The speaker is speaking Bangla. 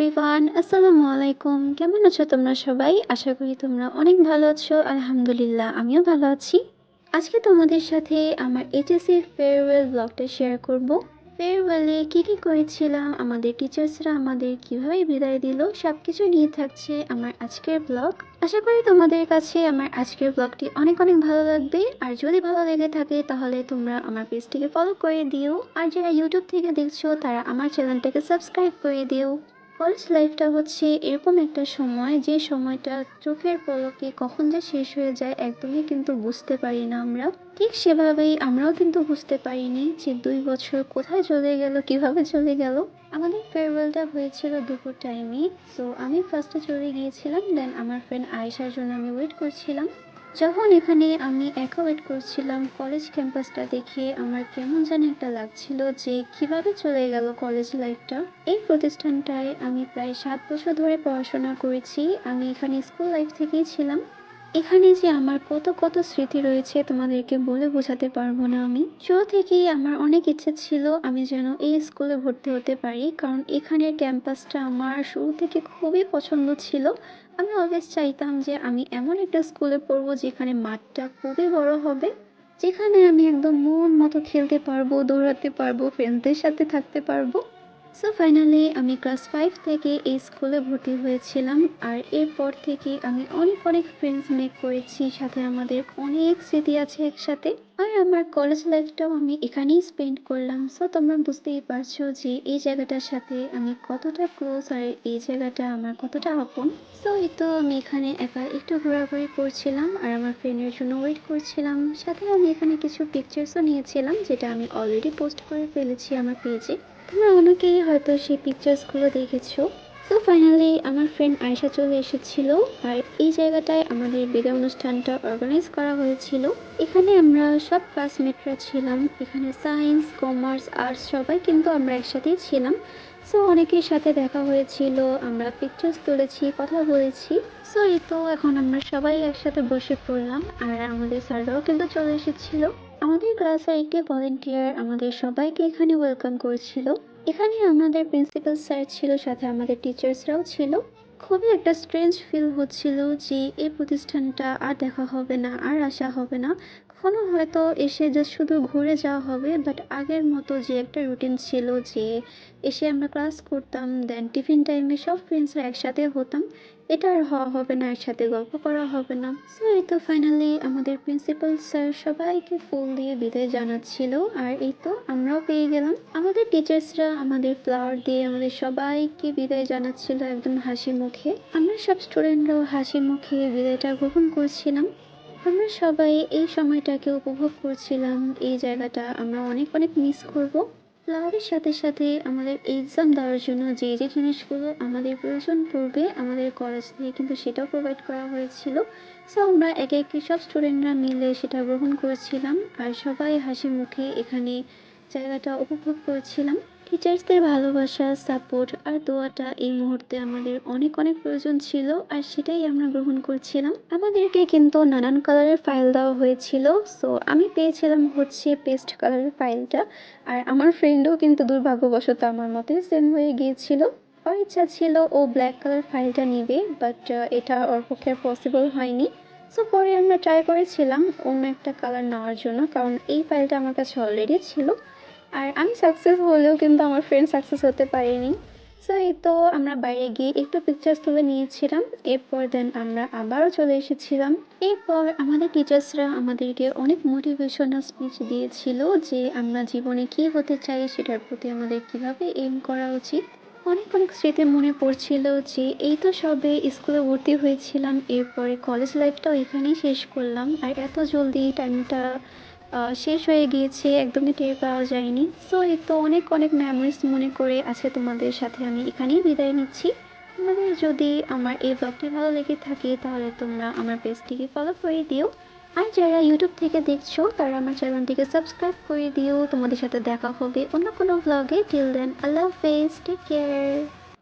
এভরিওয়ান, আসসালামু আলাইকুম। কেমন আছো তোমরা সবাই? আশা করি তোমরা অনেক ভালো আছো। আলহামদুলিল্লাহ, আমিও ভালো আছি। আজকে তোমাদের সাথে আমার এইচএসসির ফেয়ারওয়েল ব্লগটা শেয়ার করব। ফেয়ারওয়েলে কী করেছিলাম, আমাদের টিচার্সরা আমাদের কিভাবে বিদায় দিল, সব কিছু নিয়ে থাকছে আমার আজকের ব্লগ। আশা করি তোমাদের কাছে আমার আজকের ব্লগটি অনেক অনেক ভালো লাগবে। আর যদি ভালো লেগে থাকে তাহলে তোমরা আমার পেজটিকে ফলো করে দিও। আর যারা ইউটিউব থেকে দেখছো তারা আমার চ্যানেলটাকে সাবস্ক্রাইব করে দিও। কলেজ লাইফটা হচ্ছে এরকম একটা সময়, যে সময়টা চোখের পলকে কখন যে শেষ হয়ে যায় একদমই কিন্তু বুঝতে পারি না আমরা। ঠিক সেভাবেই আমরাও কিন্তু বুঝতে পারিনি যে 2 বছর কোথায় চলে গেল, কিভাবে চলে গেল। আমাদের ফেয়ারওয়েলটা হয়েছিল দুপুর টাইমে। সো আমি ফার্স্টে চলে গিয়েছিলাম, দেন আমার ফ্রেন্ড আয়েশার জন্য আমি ওয়েট করছিলাম। যখন এখানে আমি একা ওয়েট করছিলাম, কলেজ ক্যাম্পাসটা দেখে আমার কেমন জানি একটা লাগছিল যে কিভাবে চলে গেল কলেজ লাইফটা। এই প্রতিষ্ঠানটায় আমি প্রায় 7 বছর ধরে পড়াশোনা করেছি। আমি এখানে স্কুল লাইফ থেকেই ছিলাম। এখানে যে আমার কত কত স্মৃতি রয়েছে তোমাদেরকে বলে বোঝাতে পারবো না। আমি শুরু থেকেই আমার অনেক ইচ্ছে ছিল আমি যেন এই স্কুলে ভর্তি হতে পারি, কারণ এখানের ক্যাম্পাসটা আমার শুরু থেকে খুবই পছন্দ ছিল। আমি অলওয়েজ চাইতাম যে আমি এমন একটা স্কুলে পড়বো যেখানে মাঠটা খুবই বড় হবে, যেখানে আমি একদম মন মতো খেলতে পারবো, দৌড়াতে পারবো, ফ্রেন্ডসদের সাথে থাকতে পারবো। সো ফাইনালি আমি ক্লাস 5 থেকে এই স্কুলে ভর্তি হয়েছিলাম। আর এরপর থেকে আমি অনেক অনেক ফ্রেন্ডস মেক করেছি, সাথে আমাদের অনেক স্মৃতি আছে একসাথে। আর আমার কলেজ লাইফটাও আমি এখানেই স্পেন্ড করলাম। সো তোমরা বুঝতেই পারছো যে এই জায়গাটার সাথে আমি কতটা ক্লোজ, আর এই জায়গাটা আমার কতটা আপন। সো এই তো আমি এখানে একা একটু ঘোরাঘুরি করছিলাম আর আমার ফ্রেন্ডের জন্য ওয়েট করছিলাম। সাথে আমি এখানে কিছু পিকচার্সও নিয়েছিলাম, যেটা আমি অলরেডি পোস্ট করে ফেলেছি আমার পেজে। তোমরা অনেকেই হয়তো সেই পিকচার্সগুলো দেখেছো। তো ফাইনালি আমার ফ্রেন্ড আয়েশা চলে এসেছিল। আর এই জায়গাটায় আমাদের বিদায় অনুষ্ঠানটা অর্গানাইজ করা হয়েছিল। এখানে আমরা সব ক্লাসমেটরা ছিলাম। এখানে সায়েন্স, কমার্স, আর্টস সবাই কিন্তু আমরা একসাথেই ছিলাম। সো অনেকের সাথে দেখা হয়েছিল, আমরা পিকচার্স তুলেছি, কথা বলেছি। সো এই তো এখন আমরা সবাই একসাথে বসে পড়লাম। আর আমাদের স্যাররাও কিন্তু চলে এসেছিল। আমাদের ক্লাসের একটি ভলেন্টিয়ার আমাদের সবাইকে এখানে ওয়েলকাম করেছিল। এখানে আমাদের প্রিন্সিপাল স্যার ছিল, সাথে আমাদের টিচার্সরাও ছিল। খুবই একটা স্ট্রেঞ্জ ফিল হচ্ছিল যে এই প্রতিষ্ঠানটা আর দেখা হবে না, আর আসা হবে না। কখনো হয়তো এসে জাস্ট শুধু ঘুরে যাওয়া হবে, বাট আগের মতো যে একটা রুটিন ছিল যে এসে আমরা ক্লাস করতাম, দেন টিফিন টাইমে সব ফ্রেন্ডসরা একসাথে হতাম, এটা আর হওয়া হবে না, একসাথে গল্প করা হবে না। সো এই তো ফাইনালি আমাদের প্রিন্সিপাল স্যার সবাইকে ফুল দিয়ে বিদায় জানাচ্ছিল। আর এই তো আমরাও পেয়ে গেলাম। আমাদের টিচার্সরা আমাদের ফ্লাওয়ার দিয়ে আমাদের সবাইকে বিদায় জানাচ্ছিল একদম হাসি মুখে। আমরা সব স্টুডেন্টরাও হাসি মুখে বিদায়টা গ্রহণ করছিলাম। আমরা সবাই এই সময়টাকে উপভোগ করছিলাম। এই জায়গাটা আমরা অনেক অনেক মিস করব। ফ্লাওয়ারের সাথে সাথে আমাদের এক্সাম দেওয়ার জন্য যে যে জিনিসগুলো আমাদের প্রয়োজন পড়বে আমাদের কলেজ থেকে কিন্তু সেটাও প্রোভাইড করা হয়েছিল। সো আমরা একে একে সব স্টুডেন্টরা মিলে সেটা গ্রহণ করেছিলাম। আর সবাই হাসি মুখে এখানে জায়গাটা উপভোগ করেছিলাম। টিচার্সদের ভালোবাসা, সাপোর্ট আর দোয়াটা এই মুহূর্তে আমাদের অনেক অনেক প্রয়োজন ছিল, আর সেটাই আমরা গ্রহণ করছিলাম। আমাদেরকে কিন্তু নানান কালারের ফাইল দেওয়া হয়েছিল। সো আমি পেয়েছিলাম হচ্ছে পেস্ট কালারের ফাইলটা। আর আমার ফ্রেন্ডও কিন্তু দুর্ভাগ্যবশত আমার মতে সেম হয়ে গিয়েছিল। ওর ইচ্ছা ছিল ও ব্ল্যাক কালার ফাইলটা নিবে, বাট এটা ওর পক্ষে পসিবল হয়নি। সো পরে আমরা ট্রাই করেছিলাম অন্য একটা কালার নেওয়ার জন্য, কারণ এই ফাইলটা আমার কাছে অলরেডি ছিল। আর আমি সাকসেস হলেও কিন্তু আমার ফ্রেন্ড সাকসেস হতে পারেনি। সো এই তো আমরা বাইরে গিয়ে একটু পিকচার্স তুলে নিয়েছিলাম। এরপর দেন আমরা আবারও চলে এসেছিলাম। এরপর আমাদের টিচার্সরা আমাদেরকে অনেক মোটিভেশনাল স্পিচ দিয়েছিল যে আমরা জীবনে কী হতে চাই, সেটার প্রতি আমাদের কিভাবে এইম করা উচিত। অনেক অনেক স্মৃতি মনে পড়ছিল যে এই তো সবে স্কুলে ভর্তি হয়েছিলাম, এরপরে কলেজ লাইফটাও এখানেই শেষ করলাম, আর এত জলদি টাইমটা শেষ হয়ে গিয়েছে, একদমই টের পাওয়া যায়নি। সো এই তো অনেক অনেক মেমোরিজ মনে করে আছে তোমাদের সাথে আমি এখানেই বিদায় নিচ্ছি। তোমাদের যদি আমার এই ব্লগটি ভালো লেগে থাকে তাহলে তোমরা আমার পেজটিকে ফলো করে দিও। আর যারা ইউটিউব থেকে দেখছো তারা আমার চ্যানেলটিকে সাবস্ক্রাইব করে দিও। তোমাদের সাথে দেখা হবে অন্য কোনো ব্লগে। টিল দেন, আল্লাহ হাফেজ, টেক কেয়ার।